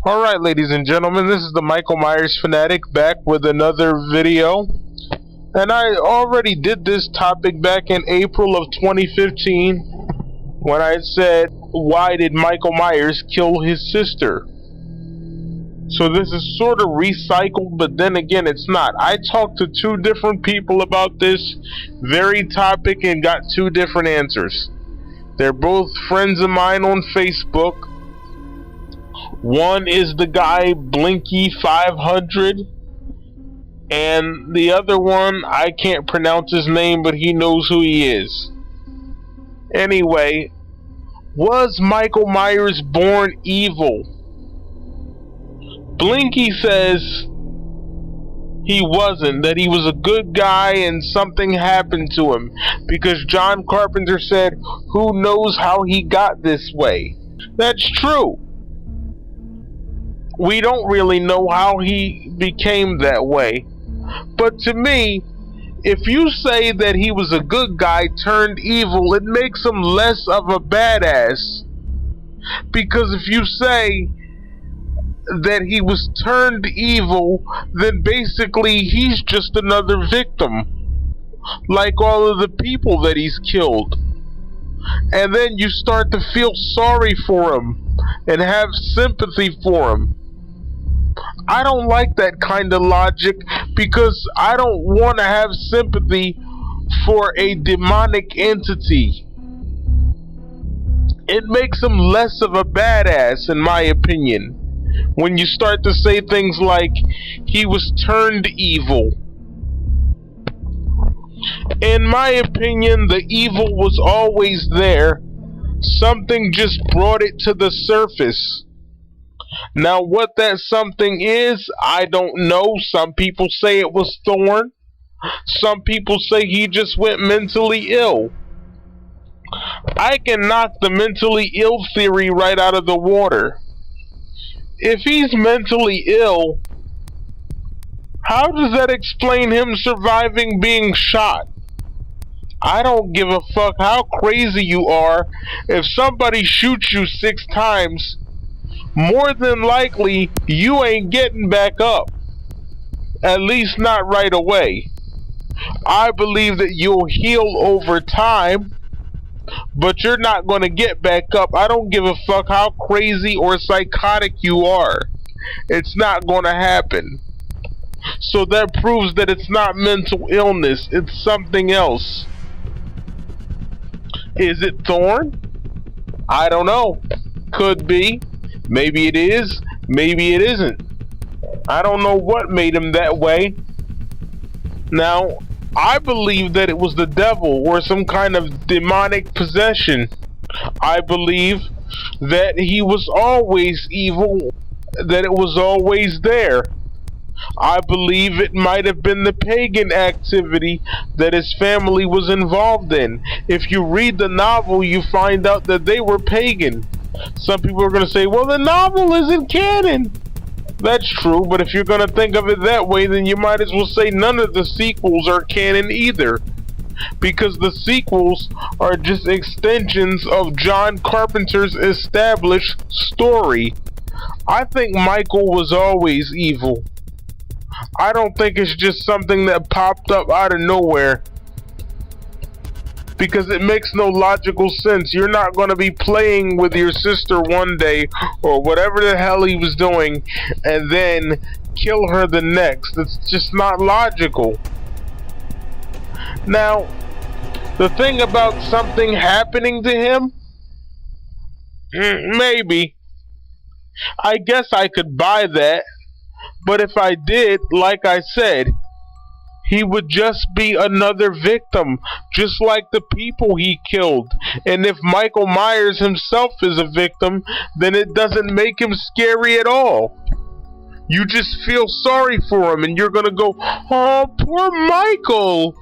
Alright, ladies and gentlemen, this is the Michael Myers Fanatic back with another video. And I already did this topic back in April of 2015 when I said, why did Michael Myers kill his sister? So this is sort of recycled, but then again it's not. I talked to two different people about this very topic and got two different answers. They're both friends of mine on Facebook. One is the guy Blinky500, and the other one, I can't pronounce his name, but he knows who he is. Anyway, was Michael Myers born evil? Blinky says he wasn't, that he was a good guy and something happened to him, because John Carpenter said, who knows how he got this way? That's true. We don't really know how he became that way. But to me, if you say that he was a good guy turned evil, it makes him less of a badass. Because if you say that he was turned evil, then basically he's just another victim, like all of the people that he's killed. And then you start to feel sorry for him and have sympathy for him. I don't like that kind of logic, because I don't want to have sympathy for a demonic entity. It makes him less of a badass, in my opinion, when you start to say things like he was turned evil. In my opinion, the evil was always there. Something just brought it to the surface. Now, what that something is, I don't know. Some people say it was Thorn. Some people say he just went mentally ill. I can knock the mentally ill theory right out of the water. If he's mentally ill, how does that explain him surviving being shot? I don't give a fuck how crazy you are. If somebody shoots you 6 times, more than likely, you ain't getting back up. At least not right away. I believe that you'll heal over time, but you're not going to get back up. I don't give a fuck how crazy or psychotic you are. It's not going to happen. So that proves that it's not mental illness. It's something else. Is it Thorn? I don't know. Could be. Maybe it is, maybe it isn't. I don't know what made him that way. Now, I believe that it was the devil or some kind of demonic possession. I believe that he was always evil, that it was always there. I believe it might have been the pagan activity that his family was involved in. If you read the novel, you find out that they were pagan. Some people are going to say, well, the novel isn't canon. That's true, but if you're going to think of it that way, then you might as well say none of the sequels are canon either. Because the sequels are just extensions of John Carpenter's established story. I think Michael was always evil. I don't think it's just something that popped up out of nowhere. Because it makes no logical sense. You're not going to be playing with your sister one day, or whatever the hell he was doing, and then kill her the next. It's just not logical. Now, the thing about something happening to him, maybe. I guess I could buy that. But if I did, like I said, he would just be another victim, just like the people he killed. And if Michael Myers himself is a victim, then it doesn't make him scary at all. You just feel sorry for him, and you're gonna go, oh, poor Michael.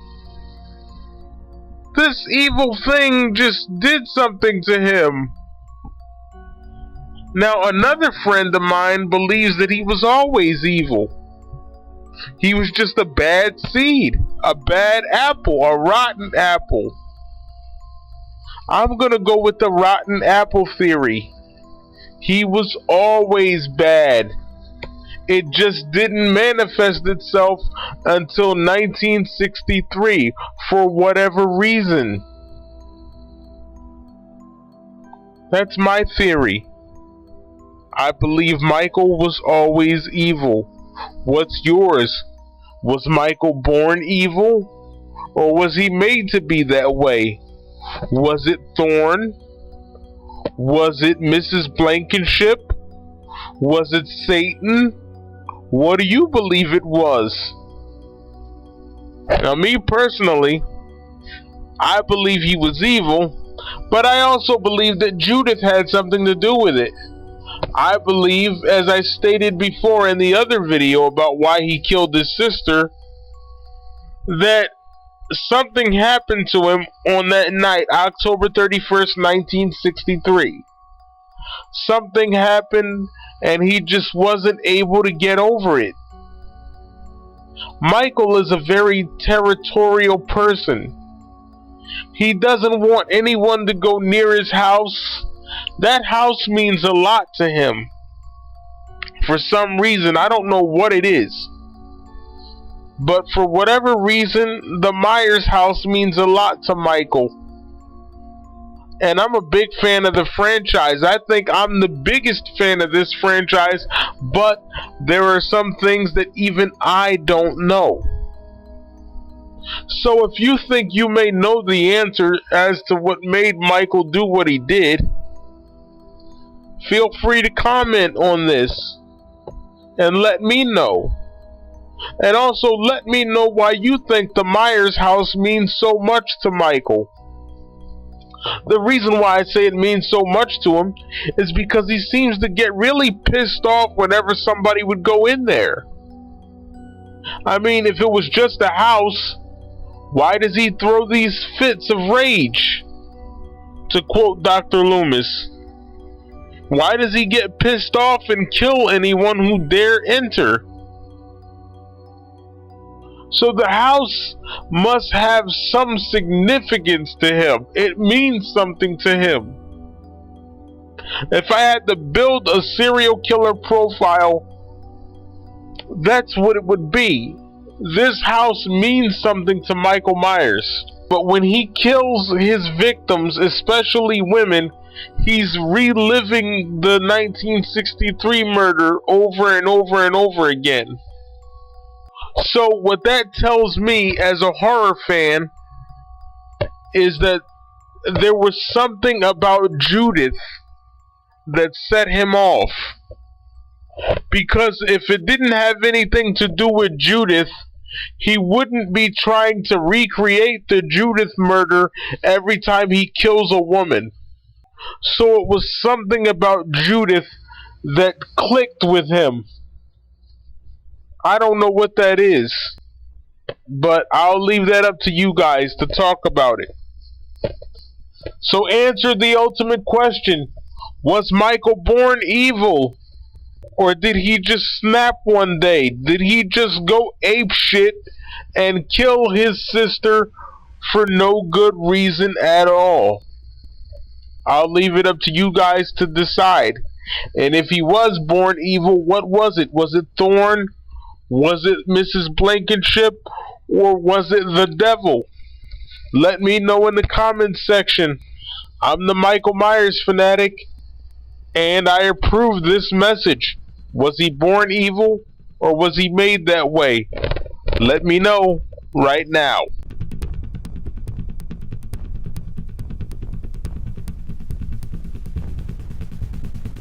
This evil thing just did something to him. Now, another friend of mine believes that he was always evil. He was just a bad seed, a bad apple, a rotten apple. I'm gonna go with the rotten apple theory. He was always bad. It just didn't manifest itself until 1963 for whatever reason. That's my theory. I believe Michael was always evil. What's yours? Was Michael born evil? Or was he made to be that way? Was it Thorne? Was it Mrs. Blankenship? Was it Satan? What do you believe it was? Now, me personally, I believe he was evil, but I also believe that Judith had something to do with it. I believe, as I stated before in the other video about why he killed his sister, that something happened to him on that night, October 31st, 1963. Something happened and he just wasn't able to get over it. Michael is a very territorial person. He doesn't want anyone to go near his house. That house means a lot to him. For some reason, I don't know what it is. But for whatever reason, the Myers house means a lot to Michael. And I'm a big fan of the franchise. I think I'm the biggest fan of this franchise, but there are some things that even I don't know. So if you think you may know the answer as to what made Michael do what he did, feel free to comment on this and let me know. And also let me know why you think the Myers house means so much to Michael. The reason why I say it means so much to him is because he seems to get really pissed off whenever somebody would go in there. I mean, if it was just a house, why does he throw these fits of rage? To quote Dr. Loomis, why does he get pissed off and kill anyone who dare enter? So the house must have some significance to him. It means something to him. If I had to build a serial killer profile, that's what it would be. This house means something to Michael Myers. But when he kills his victims, especially women, he's reliving the 1963 murder over and over and over again. So what that tells me as a horror fan is that there was something about Judith that set him off. Because if it didn't have anything to do with Judith, he wouldn't be trying to recreate the Judith murder every time he kills a woman. So it was something about Judith that clicked with him. I don't know what that is, but I'll leave that up to you guys to talk about it. So answer the ultimate question. Was Michael born evil? Or did he just snap one day? Did he just go ape shit and kill his sister for no good reason at all? I'll leave it up to you guys to decide. And if he was born evil, what was it? Was it Thorne? Was it Mrs. Blankenship? Or was it the devil? Let me know in the comments section. I'm the Michael Myers fanatic, and I approve this message. Was he born evil, or was he made that way? Let me know right now.